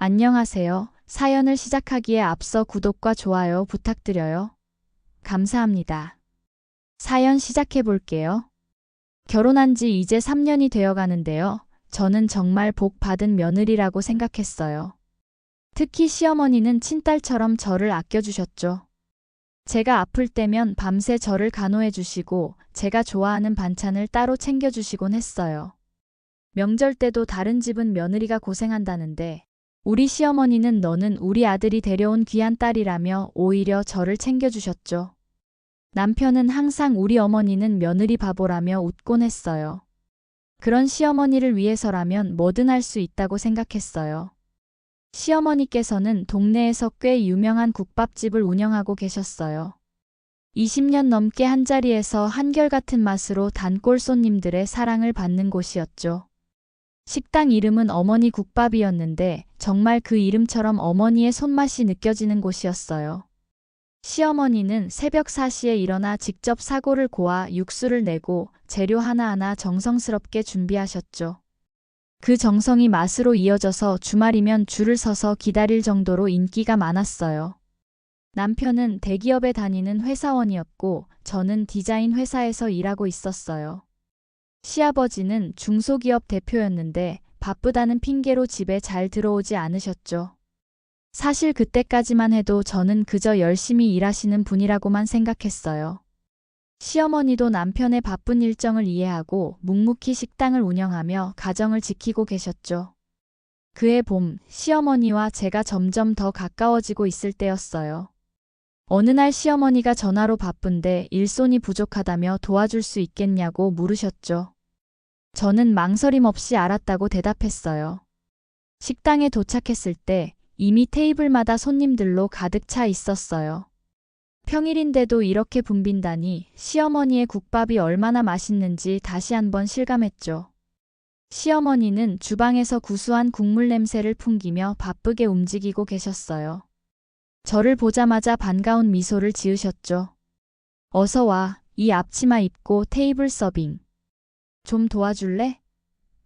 안녕하세요. 사연을 시작하기에 앞서 구독과 좋아요 부탁드려요. 감사합니다. 사연 시작해 볼게요. 결혼한 지 이제 3년이 되어 가는데요. 저는 정말 복 받은 며느리라고 생각했어요. 특히 시어머니는 친딸처럼 저를 아껴주셨죠. 제가 아플 때면 밤새 저를 간호해 주시고 제가 좋아하는 반찬을 따로 챙겨주시곤 했어요. 명절 때도 다른 집은 며느리가 고생한다는데 우리 시어머니는 너는 우리 아들이 데려온 귀한 딸이라며 오히려 저를 챙겨주셨죠. 남편은 항상 우리 어머니는 며느리 바보라며 웃곤 했어요. 그런 시어머니를 위해서라면 뭐든 할 수 있다고 생각했어요. 시어머니께서는 동네에서 꽤 유명한 국밥집을 운영하고 계셨어요. 20년 넘게 한자리에서 한결같은 맛으로 단골 손님들의 사랑을 받는 곳이었죠. 식당 이름은 어머니 국밥이었는데 정말 그 이름처럼 어머니의 손맛이 느껴지는 곳이었어요. 시어머니는 새벽 4시에 일어나 직접 사골을 고아 육수를 내고 재료 하나하나 정성스럽게 준비하셨죠. 그 정성이 맛으로 이어져서 주말이면 줄을 서서 기다릴 정도로 인기가 많았어요. 남편은 대기업에 다니는 회사원이었고 저는 디자인 회사에서 일하고 있었어요. 시아버지는 중소기업 대표였는데 바쁘다는 핑계로 집에 잘 들어오지 않으셨죠. 사실 그때까지만 해도 저는 그저 열심히 일하시는 분이라고만 생각했어요. 시어머니도 남편의 바쁜 일정을 이해하고 묵묵히 식당을 운영하며 가정을 지키고 계셨죠. 그해 봄, 시어머니와 제가 점점 더 가까워지고 있을 때였어요. 어느 날 시어머니가 전화로 바쁜데 일손이 부족하다며 도와줄 수 있겠냐고 물으셨죠. 저는 망설임 없이 알았다고 대답했어요. 식당에 도착했을 때 이미 테이블마다 손님들로 가득 차 있었어요. 평일인데도 이렇게 붐빈다니 시어머니의 국밥이 얼마나 맛있는지 다시 한번 실감했죠. 시어머니는 주방에서 구수한 국물 냄새를 풍기며 바쁘게 움직이고 계셨어요. 저를 보자마자 반가운 미소를 지으셨죠. 어서 와, 이 앞치마 입고 테이블 서빙. 좀 도와줄래?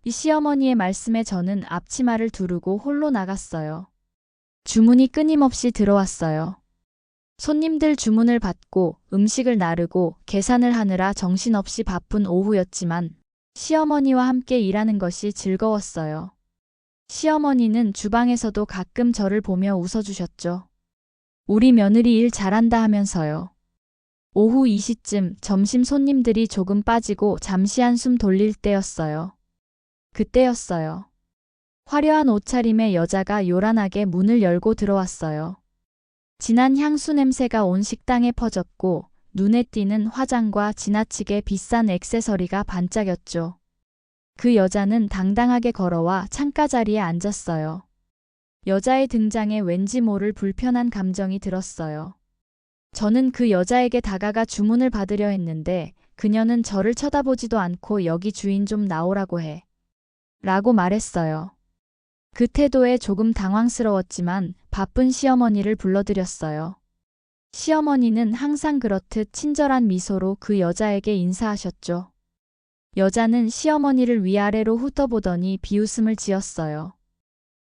이 시어머니의 말씀에 저는 앞치마를 두르고 홀로 나갔어요. 주문이 끊임없이 들어왔어요. 손님들 주문을 받고 음식을 나르고 계산을 하느라 정신없이 바쁜 오후였지만 시어머니와 함께 일하는 것이 즐거웠어요. 시어머니는 주방에서도 가끔 저를 보며 웃어주셨죠. 우리 며느리 일 잘한다 하면서요. 오후 2시쯤 점심 손님들이 조금 빠지고 잠시 한숨 돌릴 때였어요. 그때였어요. 화려한 옷차림의 여자가 요란하게 문을 열고 들어왔어요. 진한 향수 냄새가 온 식당에 퍼졌고 눈에 띄는 화장과 지나치게 비싼 액세서리가 반짝였죠. 그 여자는 당당하게 걸어와 창가 자리에 앉았어요. 여자의 등장에 왠지 모를 불편한 감정이 들었어요. 저는 그 여자에게 다가가 주문을 받으려 했는데 그녀는 저를 쳐다보지도 않고 여기 주인 좀 나오라고 해. 라고 말했어요. 그 태도에 조금 당황스러웠지만 바쁜 시어머니를 불러들였어요. 시어머니는 항상 그렇듯 친절한 미소로 그 여자에게 인사하셨죠. 여자는 시어머니를 위아래로 훑어보더니 비웃음을 지었어요.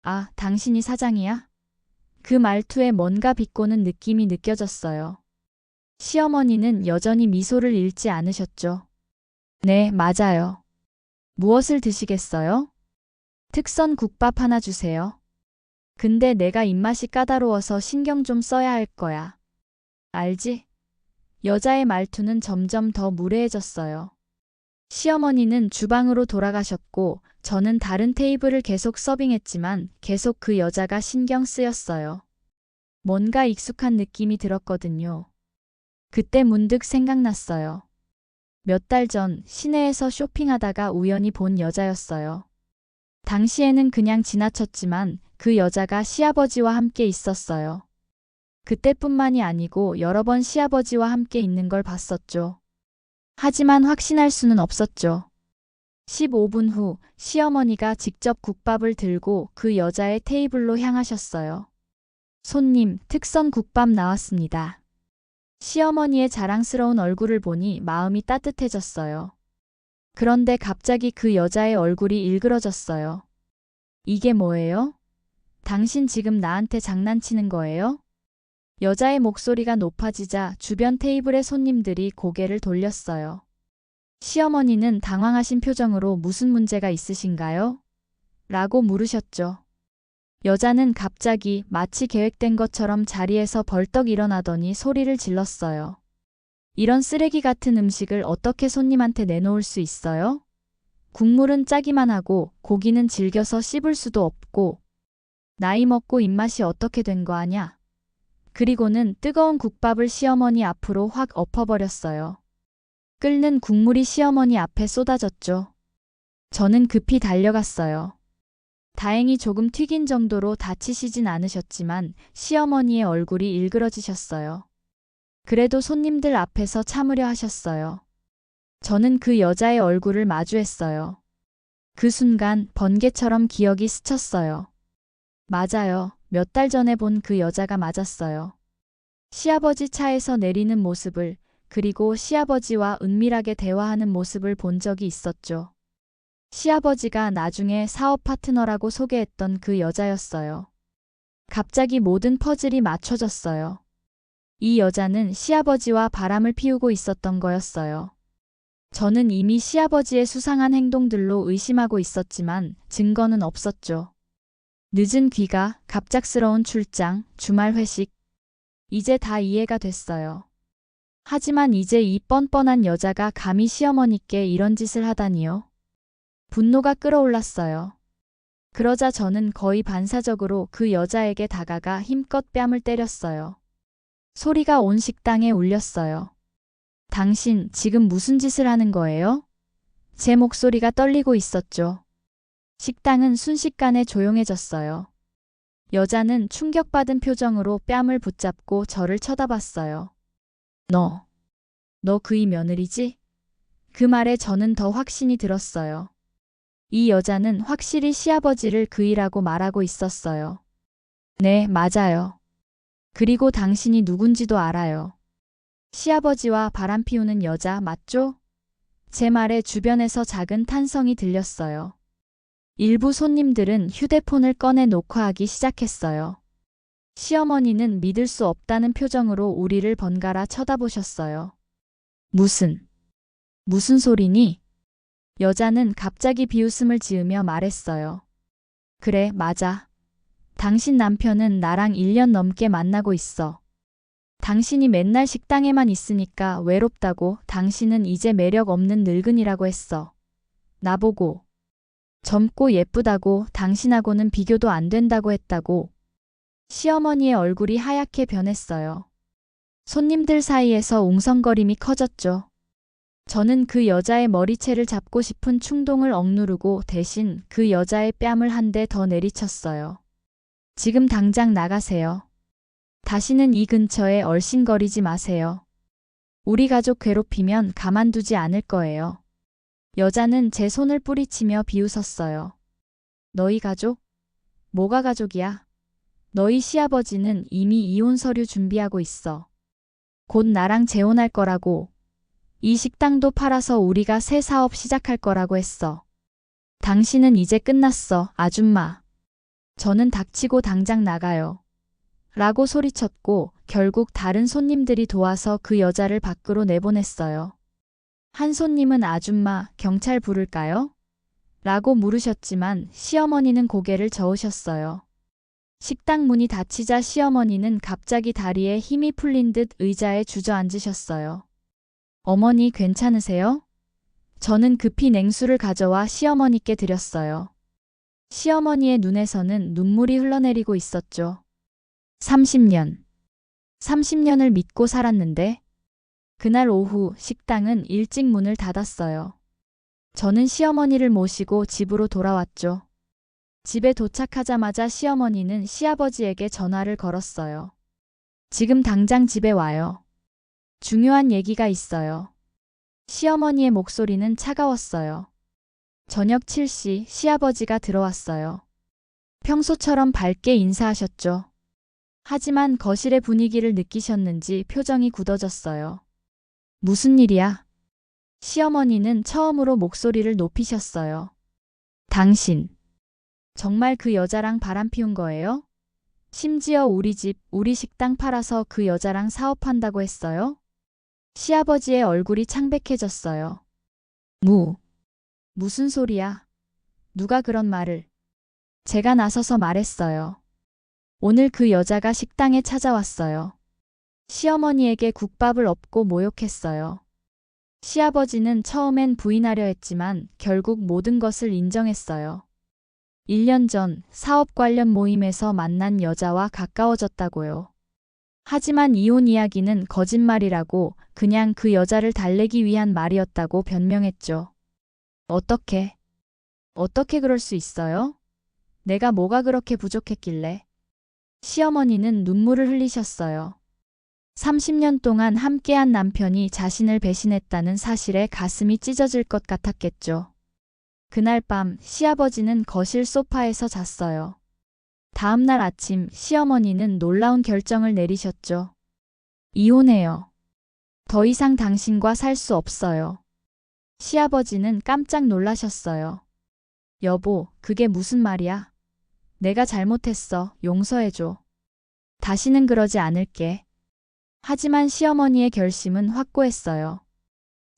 아, 당신이 사장이야? 그 말투에 뭔가 비꼬는 느낌이 느껴졌어요. 시어머니는 여전히 미소를 잃지 않으셨죠. 네, 맞아요. 무엇을 드시겠어요? 특선 국밥 하나 주세요. 근데 내가 입맛이 까다로워서 신경 좀 써야 할 거야. 알지? 여자의 말투는 점점 더 무례해졌어요. 시어머니는 주방으로 돌아가셨고 저는 다른 테이블을 계속 서빙했지만 계속 그 여자가 신경 쓰였어요. 뭔가 익숙한 느낌이 들었거든요. 그때 문득 생각났어요. 몇 달 전 시내에서 쇼핑하다가 우연히 본 여자였어요. 당시에는 그냥 지나쳤지만 그 여자가 시아버지와 함께 있었어요. 그때뿐만이 아니고 여러 번 시아버지와 함께 있는 걸 봤었죠. 하지만 확신할 수는 없었죠. 15분 후 시어머니가 직접 국밥을 들고 그 여자의 테이블로 향하셨어요. 손님, 특선 국밥 나왔습니다. 시어머니의 자랑스러운 얼굴을 보니 마음이 따뜻해졌어요. 그런데 갑자기 그 여자의 얼굴이 일그러졌어요. 이게 뭐예요? 당신 지금 나한테 장난치는 거예요? 여자의 목소리가 높아지자 주변 테이블의 손님들이 고개를 돌렸어요. 시어머니는 당황하신 표정으로 무슨 문제가 있으신가요? 라고 물으셨죠. 여자는 갑자기 마치 계획된 것처럼 자리에서 벌떡 일어나더니 소리를 질렀어요. 이런 쓰레기 같은 음식을 어떻게 손님한테 내놓을 수 있어요? 국물은 짜기만 하고 고기는 질겨서 씹을 수도 없고 나이 먹고 입맛이 어떻게 된 거 아냐? 그리고는 뜨거운 국밥을 시어머니 앞으로 확 엎어버렸어요. 끓는 국물이 시어머니 앞에 쏟아졌죠. 저는 급히 달려갔어요. 다행히 조금 튀긴 정도로 다치시진 않으셨지만 시어머니의 얼굴이 일그러지셨어요. 그래도 손님들 앞에서 참으려 하셨어요. 저는 그 여자의 얼굴을 마주했어요. 그 순간 번개처럼 기억이 스쳤어요. 맞아요. 몇 달 전에 본 그 여자가 맞았어요. 시아버지 차에서 내리는 모습을, 그리고 시아버지와 은밀하게 대화하는 모습을 본 적이 있었죠. 시아버지가 나중에 사업 파트너라고 소개했던 그 여자였어요. 갑자기 모든 퍼즐이 맞춰졌어요. 이 여자는 시아버지와 바람을 피우고 있었던 거였어요. 저는 이미 시아버지의 수상한 행동들로 의심하고 있었지만 증거는 없었죠. 늦은 귀가, 갑작스러운 출장, 주말 회식. 이제 다 이해가 됐어요. 하지만 이제 이 뻔뻔한 여자가 감히 시어머니께 이런 짓을 하다니요. 분노가 끓어올랐어요. 그러자 저는 거의 반사적으로 그 여자에게 다가가 힘껏 뺨을 때렸어요. 소리가 온 식당에 울렸어요. 당신 지금 무슨 짓을 하는 거예요? 제 목소리가 떨리고 있었죠. 식당은 순식간에 조용해졌어요. 여자는 충격받은 표정으로 뺨을 붙잡고 저를 쳐다봤어요. 너 그의 며느리지? 그 말에 저는 더 확신이 들었어요. 이 여자는 확실히 시아버지를 그이라고 말하고 있었어요. 네, 맞아요. 그리고 당신이 누군지도 알아요. 시아버지와 바람 피우는 여자 맞죠? 제 말에 주변에서 작은 탄성이 들렸어요. 일부 손님들은 휴대폰을 꺼내 녹화하기 시작했어요. 시어머니는 믿을 수 없다는 표정으로 우리를 번갈아 쳐다보셨어요. 무슨 소리니? 여자는 갑자기 비웃음을 지으며 말했어요. 그래, 맞아. 당신 남편은 나랑 1년 넘게 만나고 있어. 당신이 맨날 식당에만 있으니까 외롭다고 당신은 이제 매력 없는 늙은이라고 했어. 나보고. 젊고 예쁘다고 당신하고는 비교도 안 된다고 했다고. 시어머니의 얼굴이 하얗게 변했어요. 손님들 사이에서 웅성거림이 커졌죠. 저는 그 여자의 머리채를 잡고 싶은 충동을 억누르고 대신 그 여자의 뺨을 한 대 더 내리쳤어요. 지금 당장 나가세요. 다시는 이 근처에 얼씬거리지 마세요. 우리 가족 괴롭히면 가만두지 않을 거예요. 여자는 제 손을 뿌리치며 비웃었어요. 너희 가족? 뭐가 가족이야? 너희 시아버지는 이미 이혼 서류 준비하고 있어. 곧 나랑 재혼할 거라고. 이 식당도 팔아서 우리가 새 사업 시작할 거라고 했어. 당신은 이제 끝났어, 아줌마. 저는 닥치고 당장 나가요. 라고 소리쳤고 결국 다른 손님들이 도와서 그 여자를 밖으로 내보냈어요. 한 손님은 아줌마, 경찰 부를까요? 라고 물으셨지만 시어머니는 고개를 저으셨어요. 식당 문이 닫히자 시어머니는 갑자기 다리에 힘이 풀린 듯 의자에 주저앉으셨어요. 어머니 괜찮으세요? 저는 급히 냉수를 가져와 시어머니께 드렸어요. 시어머니의 눈에서는 눈물이 흘러내리고 있었죠. 30년을 믿고 살았는데 그날 오후 식당은 일찍 문을 닫았어요. 저는 시어머니를 모시고 집으로 돌아왔죠. 집에 도착하자마자 시어머니는 시아버지에게 전화를 걸었어요. 지금 당장 집에 와요. 중요한 얘기가 있어요. 시어머니의 목소리는 차가웠어요. 저녁 7시 시아버지가 들어왔어요. 평소처럼 밝게 인사하셨죠. 하지만 거실의 분위기를 느끼셨는지 표정이 굳어졌어요. 무슨 일이야? 시어머니는 처음으로 목소리를 높이셨어요. 당신. 정말 그 여자랑 바람 피운 거예요? 심지어 우리 집, 우리 식당 팔아서 그 여자랑 사업한다고 했어요? 시아버지의 얼굴이 창백해졌어요. 무슨 소리야? 누가 그런 말을? 제가 나서서 말했어요. 오늘 그 여자가 식당에 찾아왔어요. 시어머니에게 국밥을 엎고 모욕했어요. 시아버지는 처음엔 부인하려 했지만 결국 모든 것을 인정했어요. 1년 전 사업 관련 모임에서 만난 여자와 가까워졌다고요. 하지만 이혼 이야기는 거짓말이라고 그냥 그 여자를 달래기 위한 말이었다고 변명했죠. 어떻게 그럴 수 있어요? 내가 뭐가 그렇게 부족했길래? 시어머니는 눈물을 흘리셨어요. 30년 동안 함께한 남편이 자신을 배신했다는 사실에 가슴이 찢어질 것 같았겠죠. 그날 밤 시아버지는 거실 소파에서 잤어요. 다음 날 아침 시어머니는 놀라운 결정을 내리셨죠. 이혼해요. 더 이상 당신과 살 수 없어요. 시아버지는 깜짝 놀라셨어요. 여보, 그게 무슨 말이야? 내가 잘못했어. 용서해줘. 다시는 그러지 않을게. 하지만 시어머니의 결심은 확고했어요.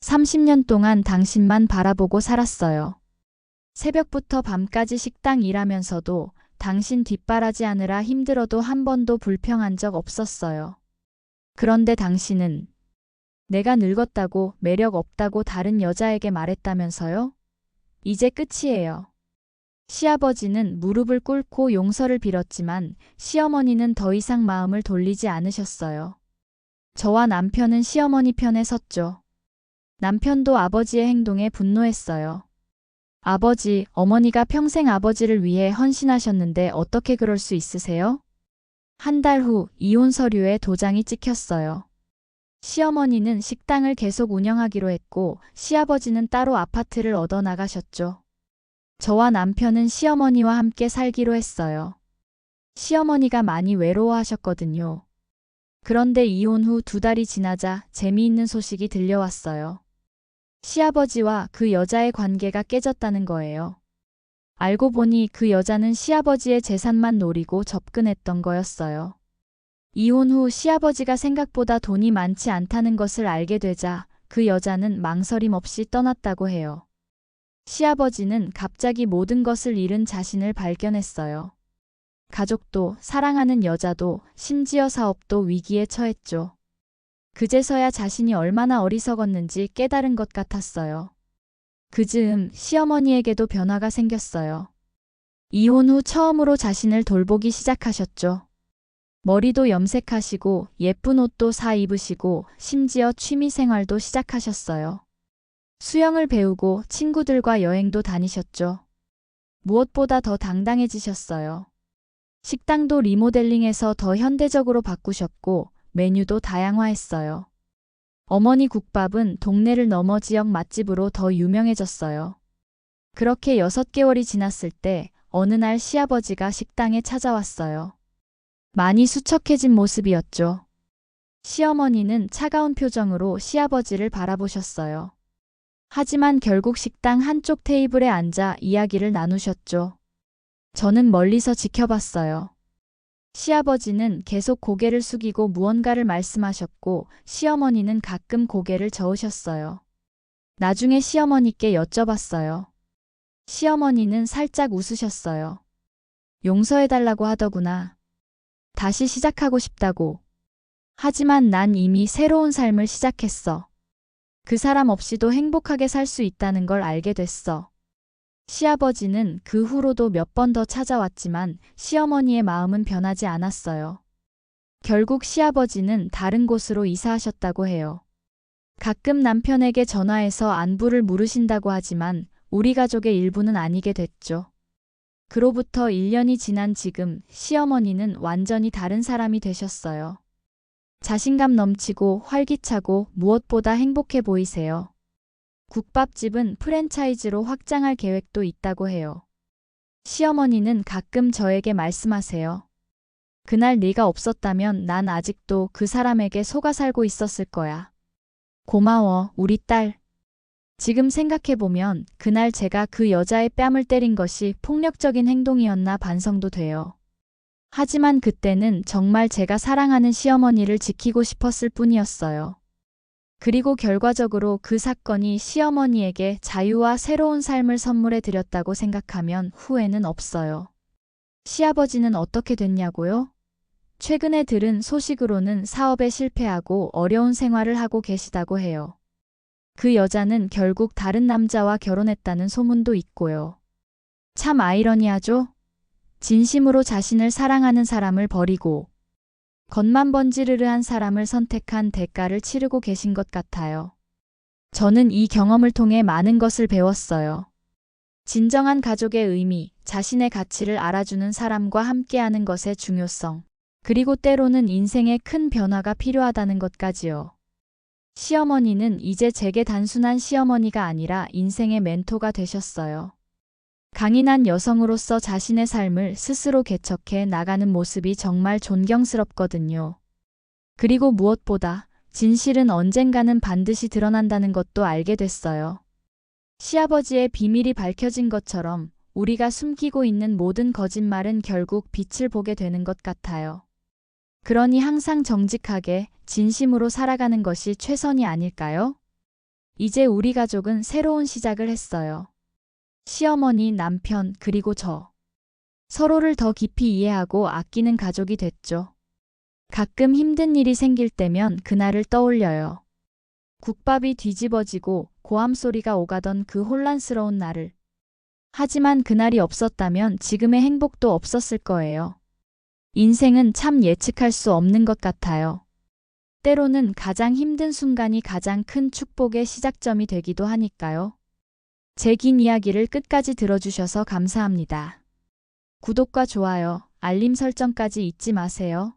30년 동안 당신만 바라보고 살았어요. 새벽부터 밤까지 식당 일하면서도 당신 뒷바라지하느라 힘들어도 한 번도 불평한 적 없었어요. 그런데 당신은 내가 늙었다고 매력 없다고 다른 여자에게 말했다면서요? 이제 끝이에요. 시아버지는 무릎을 꿇고 용서를 빌었지만 시어머니는 더 이상 마음을 돌리지 않으셨어요. 저와 남편은 시어머니 편에 섰죠. 남편도 아버지의 행동에 분노했어요. 아버지, 어머니가 평생 아버지를 위해 헌신하셨는데 어떻게 그럴 수 있으세요? 한 달 후 이혼 서류에 도장이 찍혔어요. 시어머니는 식당을 계속 운영하기로 했고 시아버지는 따로 아파트를 얻어 나가셨죠. 저와 남편은 시어머니와 함께 살기로 했어요. 시어머니가 많이 외로워하셨거든요. 그런데 이혼 후 2달이 지나자 재미있는 소식이 들려왔어요. 시아버지와 그 여자의 관계가 깨졌다는 거예요. 알고 보니 그 여자는 시아버지의 재산만 노리고 접근했던 거였어요. 이혼 후 시아버지가 생각보다 돈이 많지 않다는 것을 알게 되자 그 여자는 망설임 없이 떠났다고 해요. 시아버지는 갑자기 모든 것을 잃은 자신을 발견했어요. 가족도, 사랑하는 여자도, 심지어 사업도 위기에 처했죠. 그제서야 자신이 얼마나 어리석었는지 깨달은 것 같았어요. 그 즈음 시어머니에게도 변화가 생겼어요. 이혼 후 처음으로 자신을 돌보기 시작하셨죠. 머리도 염색하시고 예쁜 옷도 사 입으시고 심지어 취미 생활도 시작하셨어요. 수영을 배우고 친구들과 여행도 다니셨죠. 무엇보다 더 당당해지셨어요. 식당도 리모델링해서 더 현대적으로 바꾸셨고 메뉴도 다양화했어요. 어머니 국밥은 동네를 넘어 지역 맛집으로 더 유명해졌어요. 그렇게 6개월이 지났을 때 어느 날 시아버지가 식당에 찾아왔어요. 많이 수척해진 모습이었죠. 시어머니는 차가운 표정으로 시아버지를 바라보셨어요. 하지만 결국 식당 한쪽 테이블에 앉아 이야기를 나누셨죠. 저는 멀리서 지켜봤어요. 시아버지는 계속 고개를 숙이고 무언가를 말씀하셨고 시어머니는 가끔 고개를 저으셨어요. 나중에 시어머니께 여쭤봤어요. 시어머니는 살짝 웃으셨어요. 용서해달라고 하더구나. 다시 시작하고 싶다고. 하지만 난 이미 새로운 삶을 시작했어. 그 사람 없이도 행복하게 살 수 있다는 걸 알게 됐어. 시아버지는 그 후로도 몇 번 더 찾아왔지만 시어머니의 마음은 변하지 않았어요. 결국 시아버지는 다른 곳으로 이사하셨다고 해요. 가끔 남편에게 전화해서 안부를 물으신다고 하지만 우리 가족의 일부는 아니게 됐죠. 그로부터 1년이 지난 지금 시어머니는 완전히 다른 사람이 되셨어요. 자신감 넘치고 활기차고 무엇보다 행복해 보이세요. 국밥집은 프랜차이즈로 확장할 계획도 있다고 해요. 시어머니는 가끔 저에게 말씀하세요. 그날 네가 없었다면 난 아직도 그 사람에게 속아 살고 있었을 거야. 고마워, 우리 딸. 지금 생각해보면 그날 제가 그 여자의 뺨을 때린 것이 폭력적인 행동이었나 반성도 돼요. 하지만 그때는 정말 제가 사랑하는 시어머니를 지키고 싶었을 뿐이었어요. 그리고 결과적으로 그 사건이 시어머니에게 자유와 새로운 삶을 선물해 드렸다고 생각하면 후회는 없어요. 시아버지는 어떻게 됐냐고요? 최근에 들은 소식으로는 사업에 실패하고 어려운 생활을 하고 계시다고 해요. 그 여자는 결국 다른 남자와 결혼했다는 소문도 있고요. 참 아이러니하죠? 진심으로 자신을 사랑하는 사람을 버리고 겉만 번지르르한 사람을 선택한 대가를 치르고 계신 것 같아요. 저는 이 경험을 통해 많은 것을 배웠어요. 진정한 가족의 의미, 자신의 가치를 알아주는 사람과 함께하는 것의 중요성, 그리고 때로는 인생에 큰 변화가 필요하다는 것까지요. 시어머니는 이제 제게 단순한 시어머니가 아니라 인생의 멘토가 되셨어요. 강인한 여성으로서 자신의 삶을 스스로 개척해 나가는 모습이 정말 존경스럽거든요. 그리고 무엇보다 진실은 언젠가는 반드시 드러난다는 것도 알게 됐어요. 시아버지의 비밀이 밝혀진 것처럼 우리가 숨기고 있는 모든 거짓말은 결국 빛을 보게 되는 것 같아요. 그러니 항상 정직하게, 진심으로 살아가는 것이 최선이 아닐까요? 이제 우리 가족은 새로운 시작을 했어요. 시어머니, 남편, 그리고 저. 서로를 더 깊이 이해하고 아끼는 가족이 됐죠. 가끔 힘든 일이 생길 때면 그날을 떠올려요. 국밥이 뒤집어지고 고함 소리가 오가던 그 혼란스러운 날을. 하지만 그날이 없었다면 지금의 행복도 없었을 거예요. 인생은 참 예측할 수 없는 것 같아요. 때로는 가장 힘든 순간이 가장 큰 축복의 시작점이 되기도 하니까요. 제 긴 이야기를 끝까지 들어주셔서 감사합니다. 구독과 좋아요, 알림 설정까지 잊지 마세요.